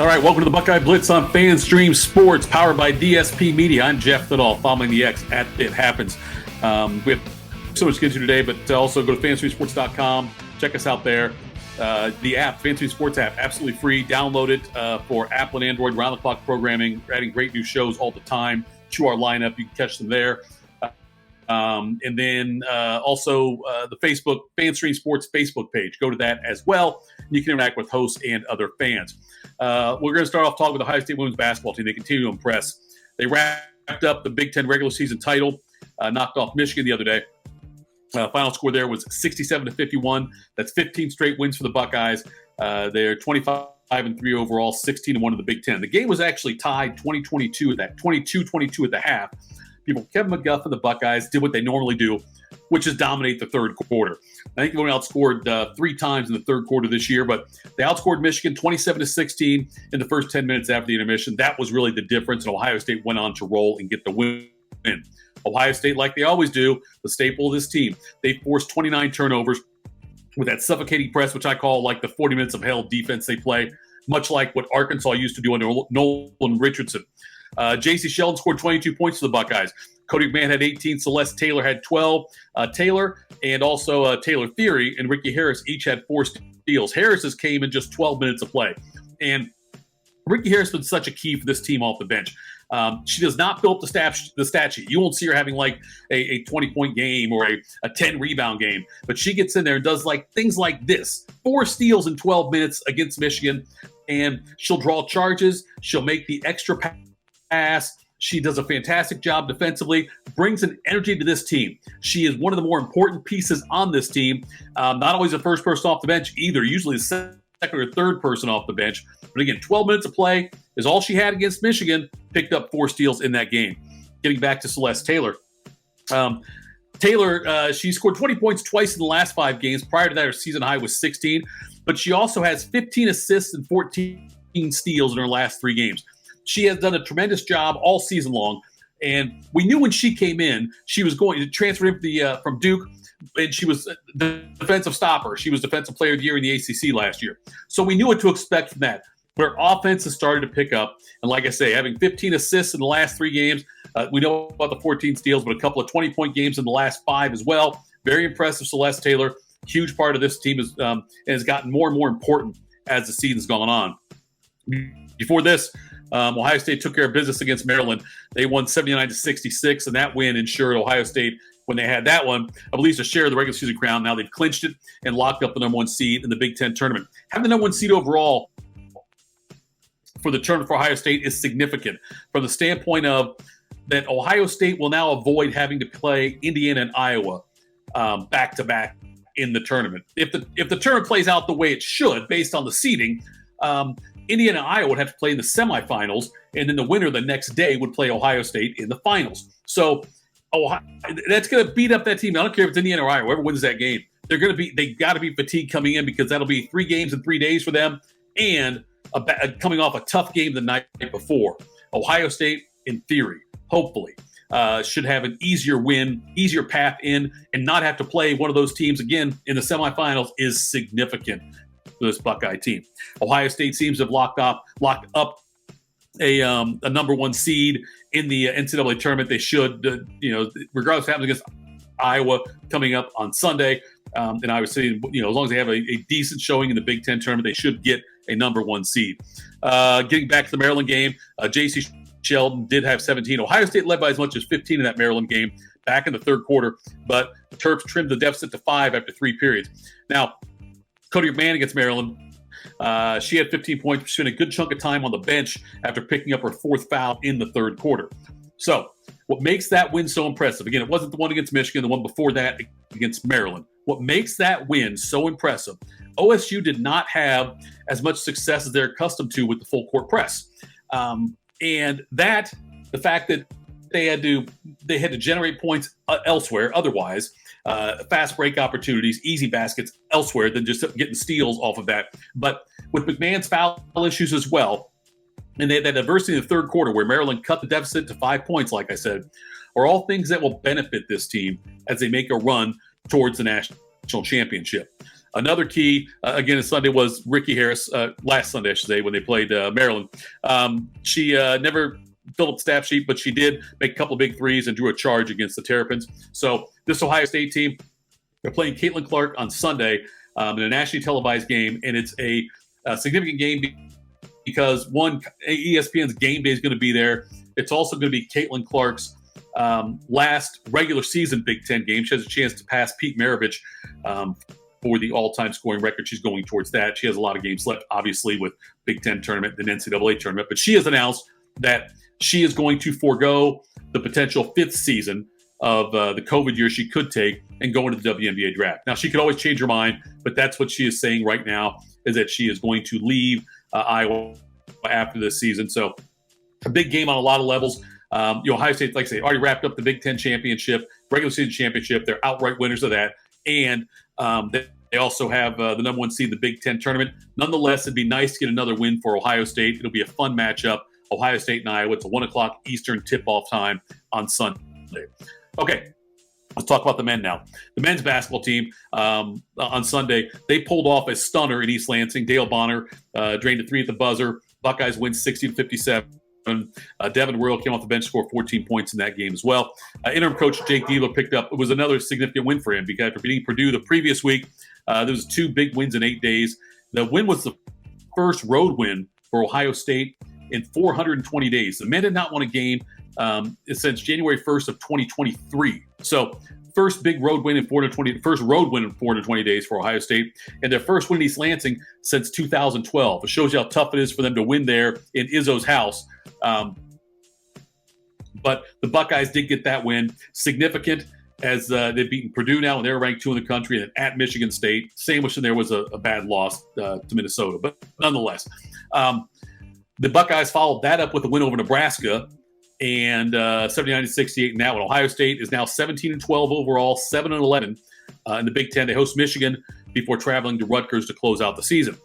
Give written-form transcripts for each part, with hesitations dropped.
All right, welcome to the Buckeye Blitz on FanStream Sports, powered by DSP Media. I'm Jeff Thitoff, following the X at It Happens. We have so much to get to today, but also go to FanStreamSports.com. Check us out there. The app, FanStream Sports app, absolutely free. Download it for Apple and Android, round-the-clock programming. We're adding great new shows all the time to our lineup. You can catch them there. And then also the Facebook, FanStream Sports Facebook page. Go to that as well. You can interact with hosts and other fans. We're going to start off talking with the Ohio State women's basketball team. They continue to impress. They wrapped up the Big Ten regular season title, knocked off Michigan the other day. Final score there was 67-51. That's 15 straight wins for the Buckeyes. They're 25-3 overall, 16-1 in the Big Ten. The game was actually tied 22-22 at the half. Kevin McGuff and the Buckeyes did what they normally do, which is dominate the third quarter. I think they only outscored 3 times in the third quarter this year, but they outscored Michigan 27-16 in the first 10 minutes after the intermission. That was really the difference, and Ohio State went on to roll and get the win. Ohio State, like they always do, the staple of this team, they forced 29 turnovers with that suffocating press, which I call like the 40 minutes of hell defense they play, much like what Arkansas used to do under Nolan Richardson. J.C. Sheldon scored 22 points for the Buckeyes. Cody McMahon had 18. Celeste Taylor had 12. Taylor and also Taylor Theory and Ricky Harris each had 4 steals. Harris's came in just 12 minutes of play. And Ricky Harris has been such a key for this team off the bench. She does not fill up the stat sheet. You won't see her having like a 20-point game or a 10-rebound game. But she gets in there and does like things like this. 4 steals in 12 minutes against Michigan. And she'll draw charges. She'll make the extra pass. She does a fantastic job defensively, brings an energy to this team. She is one of the more important pieces on this team. Not always the first person off the bench either, usually the second or third person off the bench. But again, 12 minutes of play is all she had against Michigan, picked up 4 steals in that game. Getting back to Celeste Taylor. She scored 20 points twice in the last 5 games. Prior to that, her season high was 16. But she also has 15 assists and 14 steals in her last 3 games. She has done a tremendous job all season long, and we knew when she came in, she was going to transfer from Duke, and she was the defensive stopper. She was Defensive Player of the Year in the ACC last year. So we knew what to expect from that. But her offense has started to pick up, and like I say, having 15 assists in the last 3 games, we know about the 14 steals, but a couple of 20-point games in the last 5 as well. Very impressive, Celeste Taylor. Huge part of this team and has gotten more and more important as the season's gone on. Before this, Ohio State took care of business against Maryland. They won 79-66, and that win ensured Ohio State, when they had that one, I believe, to share the regular season crown. Now they've clinched it and locked up the number 1 seed in the Big Ten tournament. Having the number 1 seed overall for the tournament for Ohio State is significant from the standpoint of that Ohio State will now avoid having to play Indiana and Iowa back-to-back in the tournament. If the tournament plays out the way it should, based on the seeding, Indiana and Iowa would have to play in the semifinals, and then the winner the next day would play Ohio State in the finals. So that's going to beat up that team. I don't care if it's Indiana or Iowa, whoever wins that game. They got to be fatigued coming in, because that'll be 3 games in 3 days for them, and coming off a tough game the night before. Ohio State, in theory, hopefully, should have an easier path in, and not have to play one of those teams again in the semifinals is significant for this Buckeye team. Ohio State seems to have locked up a number 1 seed in the NCAA tournament. They should, regardless of what happens against Iowa coming up on Sunday. And I would say, as long as they have a decent showing in the Big Ten tournament, they should get a number 1 seed. Getting back to the Maryland game, J.C. Sheldon did have 17. Ohio State led by as much as 15 in that Maryland game back in the third quarter, but the Terps trimmed the deficit to 5 after 3 periods. Now, Cody McMahon against Maryland, she had 15 points. She spent a good chunk of time on the bench after picking up her 4th foul in the third quarter. So what makes that win so impressive, again, it wasn't the one against Michigan, the one before that against Maryland. What makes that win so impressive, OSU did not have as much success as they're accustomed to with the full court press. And that, the fact that they had to generate points elsewhere, otherwise, fast break opportunities, easy baskets elsewhere than just getting steals off of that. But with McMahon's foul issues as well, and they had that adversity in the third quarter where Maryland cut the deficit to 5 points, like I said, are all things that will benefit this team as they make a run towards the national championship. Another key, again, this Sunday was Ricky Harris, last Sunday, I should say, when they played Maryland. She never filled up the stat sheet, but she did make a couple of big threes and drew a charge against the Terrapins. So this Ohio State team, they're playing Caitlin Clark on Sunday in a nationally televised game, and it's a significant game because, one, ESPN's Game Day is going to be there. It's also going to be Caitlin Clark's last regular season Big Ten game. She has a chance to pass Pete Maravich for the all-time scoring record. She's going towards that. She has a lot of games left, obviously, with Big Ten tournament and NCAA tournament. But she has announced that she is going to forego the potential fifth season of the COVID year she could take and go into the WNBA draft. Now, she could always change her mind, but that's what she is saying right now, is that she is going to leave Iowa after this season. So a big game on a lot of levels. Ohio State, like I say, already wrapped up the Big Ten championship, regular season championship. They're outright winners of that. And they also have the number one seed in the Big Ten tournament. Nonetheless, it'd be nice to get another win for Ohio State. It'll be a fun matchup, Ohio State and Iowa. It's a 1 o'clock Eastern tip-off time on Sunday. Okay, let's talk about the men now. The men's basketball team on Sunday, they pulled off a stunner in East Lansing. Dale Bonner drained a three at the buzzer. Buckeyes win 60-57. Devin Worrell came off the bench, scored 14 points in that game as well. Interim coach Jake Diebler picked up. It was another significant win for him because after beating Purdue the previous week, there was 2 big wins in 8 days. The win was the first road win for Ohio State in 420 days. The men did not win a game since January 1st of 2023. So first road win in 420 days for Ohio State, and their first win in East Lansing since 2012. It shows you how tough it is for them to win there in Izzo's house. But the Buckeyes did get that win, significant as they've beaten Purdue now, and they're ranked 2 in the country, and at Michigan State. Sandwiched in there was a bad loss to Minnesota, but nonetheless. The Buckeyes followed that up with a win over Nebraska, and 79-68 in that one. Ohio State is now 17-12 overall, 7-11 in the Big Ten. They host Michigan before traveling to Rutgers to close out the season.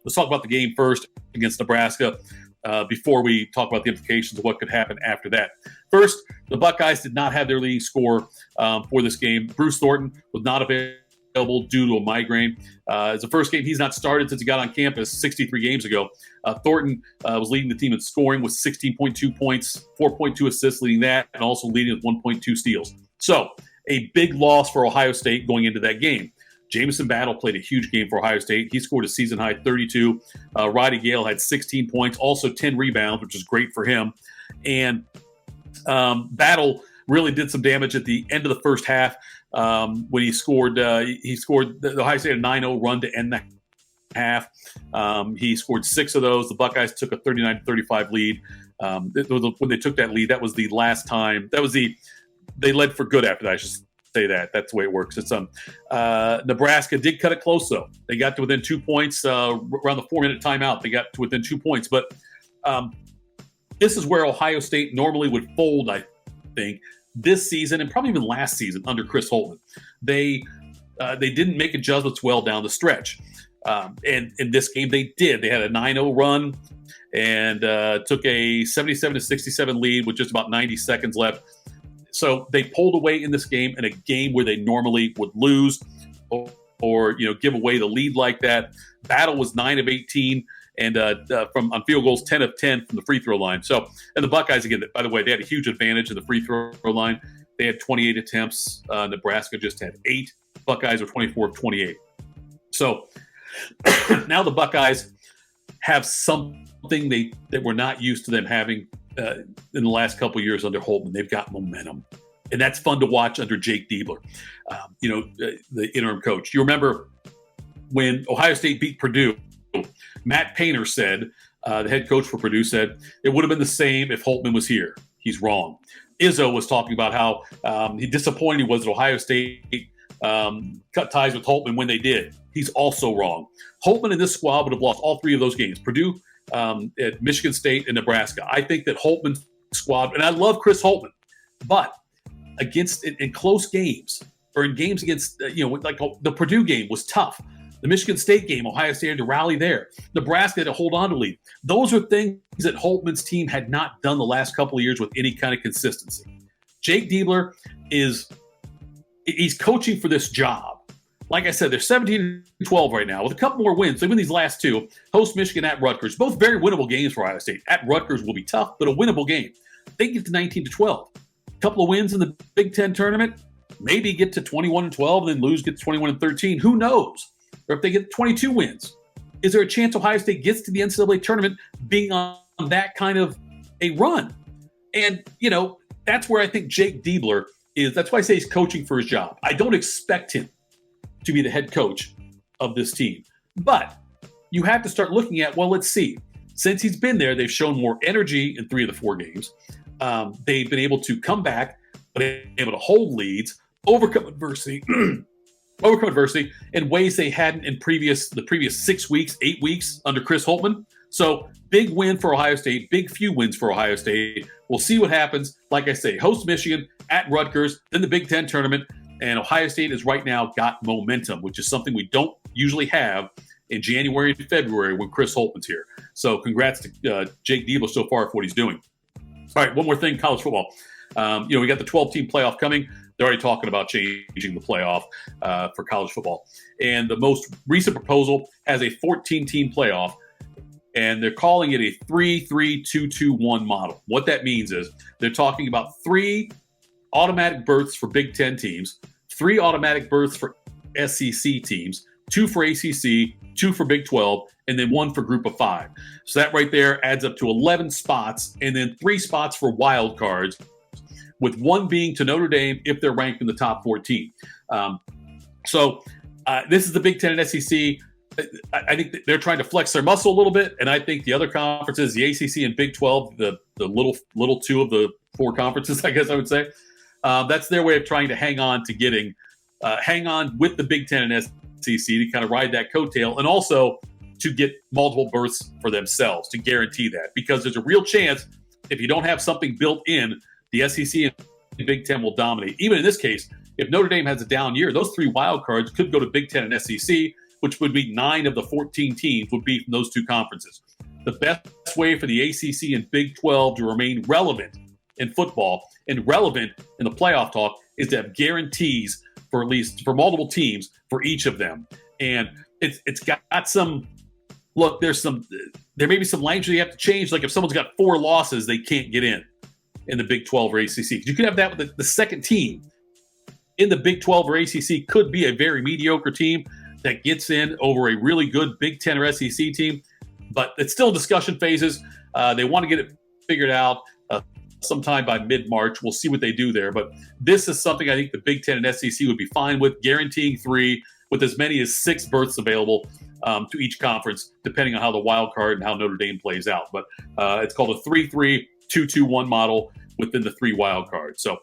Let's talk about the game first against Nebraska before we talk about the implications of what could happen after that. First, the Buckeyes did not have their leading scorer for this game. Bruce Thornton was not available due to a migraine. It's the first game he's not started since he got on campus 63 games ago. Thornton was leading the team in scoring with 16.2 points, 4.2 assists leading that, and also leading with 1.2 steals. So a big loss for Ohio State going into that game. Jamison Battle played a huge game for Ohio State. He scored a season-high 32. Roddy Gale had 16 points, also 10 rebounds, which is great for him. And Battle really did some damage at the end of the first half when he scored. The Ohio State a 9-0 run to end the half. He scored 6 of those. The Buckeyes took a 39-35 lead. When they took that lead, that was the last time. They led for good after that. I should say that. That's the way it works. It's Nebraska did cut it close though. They got to within 2 points around the 4-minute timeout. They got to within 2 points, but this is where Ohio State normally would fold, I think, this season and probably even last season under Chris Holtman. They didn't make adjustments well down the stretch. And in this game, they did. They had a 9-0 run and took a 77-67 lead with just about 90 seconds left. So they pulled away in this game, in a game where they normally would lose or give away the lead like that. Battle was 9 of 18 and on field goals, 10 of 10 from the free throw line. So, and the Buckeyes, again, by the way, they had a huge advantage in the free throw line. They had 28 attempts. Nebraska just had 8. Buckeyes were 24 of 28. So now the Buckeyes have something that we're not used to them having in the last couple of years under Holtman. They've got momentum, and that's fun to watch under Jake Diebler, the interim coach. You remember when Ohio State beat Purdue, Matt Painter said, the head coach for Purdue said, it would have been the same if Holtman was here. He's wrong. Izzo was talking about how disappointed he was that Ohio State cut ties with Holtman when they did. He's also wrong. Holtman and this squad would have lost all 3 of those games. Purdue, at Michigan State, and Nebraska. I think that Holtman's squad, and I love Chris Holtman, but in close games or in games against, like the Purdue game was tough. The Michigan State game, Ohio State had to rally there. Nebraska had to hold on to lead. Those are things that Holtman's team had not done the last couple of years with any kind of consistency. Jake Diebler he's coaching for this job, like I said, they're 17-12 right now with a couple more wins. They win these last two. Host Michigan at Rutgers. Both very winnable games for Ohio State. At Rutgers will be tough, but a winnable game. They get to 19-12. A couple of wins in the Big Ten tournament. Maybe get to 21-12 and then lose, get to 21-13. Who knows? Or if they get 22 wins. Is there a chance Ohio State gets to the NCAA tournament being on that kind of a run? And, that's where I think Jake Diebler is. That's why I say he's coaching for his job. I don't expect him to be the head coach of this team. But you have to start looking at, well, let's see. Since he's been there, they've shown more energy in 3 of the 4 games. They've been able to come back, but able to hold leads, overcome adversity in ways they hadn't in the previous 6 weeks, 8 weeks under Chris Holtmann. So big win for Ohio State, big few wins for Ohio State. We'll see what happens. Like I say, host Michigan at Rutgers, then the Big Ten tournament. And Ohio State has right now got momentum, which is something we don't usually have in January and February when Chris Holtmann's here. So congrats to Jake Diebler so far for what he's doing. All right, one more thing, college football. We got the 12-team playoff coming. They're already talking about changing the playoff for college football. And the most recent proposal has a 14-team playoff, and they're calling it a 3-3-2-2-1 model. What that means is they're talking about 3 automatic berths for Big Ten teams, 3 automatic berths for SEC teams, 2 for ACC, 2 for Big 12, and then 1 for Group of 5. So that right there adds up to 11 spots, and then 3 spots for wild cards, with 1 being to Notre Dame if they're ranked in the top 14. This is the Big Ten and SEC. I think they're trying to flex their muscle a little bit, and I think the other conferences, the ACC and Big 12, the little 2 of the 4 conferences, I guess I would say, that's their way of trying to hang on with the Big Ten and SEC to kind of ride that coattail, and also to get multiple berths for themselves to guarantee that, because there's a real chance if you don't have something built in, the SEC and the Big Ten will dominate. Even in this case, if Notre Dame has a down year, those 3 wild cards could go to Big Ten and SEC, which would be 9 of the 14 teams would be from those 2 conferences. The best way for the ACC and Big 12 to remain relevant in football and relevant in the playoff talk is to have guarantees for multiple teams for each of them. And it's got some look. There may be some language you have to change. Like if someone's got 4 losses, they can't get in the Big 12 or ACC. You could have that with the second team in the Big 12 or ACC could be a very mediocre team that gets in over a really good Big 10 or SEC team, but it's still discussion phases. They want to get it figured out sometime by mid-March. We'll see what they do there, but this is something I think the Big 10 and SEC would be fine with, guaranteeing 3 with as many as 6 berths available to each conference, depending on how the wild card and how Notre Dame plays out. But it's called a 3-3-2-2-1 model within the 3 wild cards. So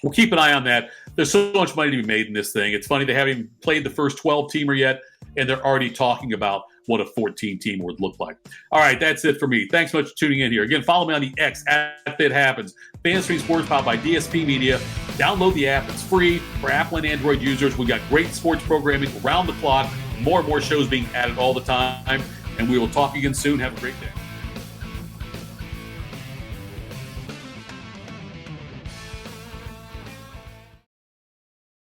we'll keep an eye on that. There's so much money to be made in this thing. It's funny they haven't even played the first 12-teamer yet, and they're already talking about what a 14-team would look like. All right, that's it for me. Thanks so much for tuning in here. Again, follow me on the X @FitHappens. FanStream Sports powered by DSP Media. Download the app. It's free for Apple and Android users. We got great sports programming around the clock. More and more shows being added all the time. And we will talk again soon. Have a great day.